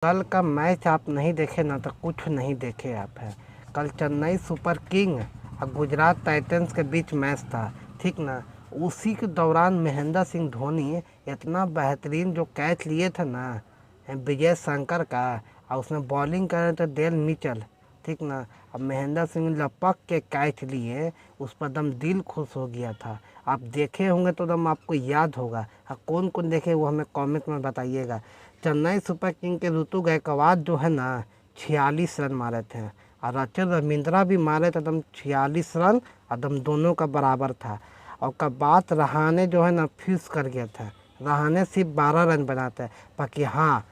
कल का मैच आप नहीं देखे ना तो कुछ नहीं देखे आप हैं। कल चेन्नई सुपर किंग और गुजरात टाइटंस के बीच मैच था, ठीक ना। उसी के दौरान महेंद्र सिंह धोनी इतना बेहतरीन जो कैच लिए थे ना विजय शंकर का, और उसने बॉलिंग करे तो डेल मिचेल, ठीक ना। अब महेंद्र सिंह लपक के कैच लिए, उस पर दम दिल खुश हो गया था। आप देखे होंगे तो दम आपको याद होगा। कौन कौन देखे वो हमें कमेंट में बताइएगा। चेन्नई सुपर किंग के ऋतु गायकवाड जो है ना 46 रन मारे थे, और रचिन रविंद्रा भी मारे थे एकदम 46 रन, एकदम दोनों का बराबर था। और का बात रहाने जो है ना फिक्स कर गया था। रहाने सिर्फ 12 रन बनाते हैं, बाकी हाँ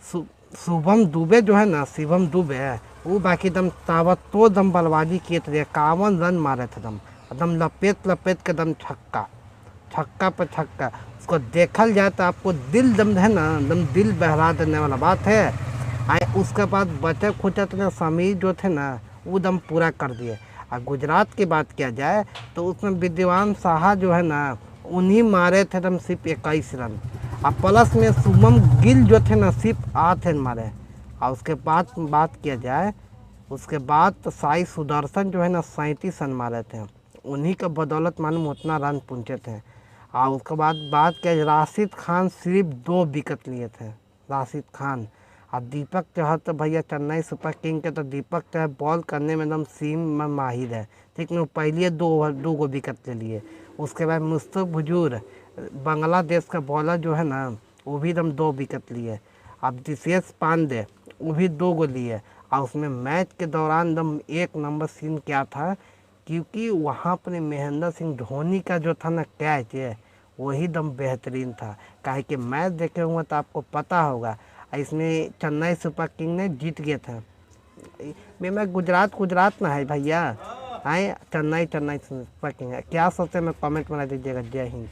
शुभम दुबे जो है ना, शिवम दुबे है वो बाकी दम ताबड़तोड़ दम बल्लेबाजी किए थे। 51 रन मारे थे दम, एकदम लपेट लपेट के दम छक्का छक्का पे छक्का। उसको देखल जाए तो आपको दिल दम है ना दम दिल बहला देने वाला बात है। आए उसके बाद बचे खुचे थे समीर जो थे ना वो दम पूरा कर दिए। और गुजरात की बात किया जाए तो उसमें विद्वान साहा जो है ना उन्हीं मारे थे दम सिर्फ 21 रन, और प्लस में शुभम गिल जो थे ना सिर्फ 8 रन मारे। और उसके बाद बात किया जाए उसके बाद तो साई सुदर्शन जो है ना 37 रन मारे थे, उन्हीं के बदौलत मालूम उतना रन पहुँचे थे। और उसके बाद बात किया राशिद खान सिर्फ 2 विकेट लिए थे, राशिद खान। और दीपक चहर तो भैया चेन्नई सुपर किंग के तो दीपक चहर बॉल करने में एकदम सीम में माहिर है, ठीक ना। पहले 2 विकेट ले लिए। उसके बाद मुस्तफिजुर बांग्लादेश का बॉलर जो है ना वो भी एकदम 2 विकेट लिए। अब दिशेश पांडे वो भी 2 लिए। और उसमें मैच के दौरान एकदम एक नंबर सीन क्या था, क्योंकि वहाँ पर महेंद्र सिंह धोनी का जो था ना कैच है वही दम बेहतरीन था। काहे कि मैच देखे हुए तो आपको पता होगा इसमें चेन्नई सुपर किंग ने जीत गया था। मैं गुजरात गुजरात ना है भैया, आए चेन्नई चेन्नई सुपर किंग है। क्या सोचते हैं मैं कमेंट बना दीजिएगा। जय हिंद।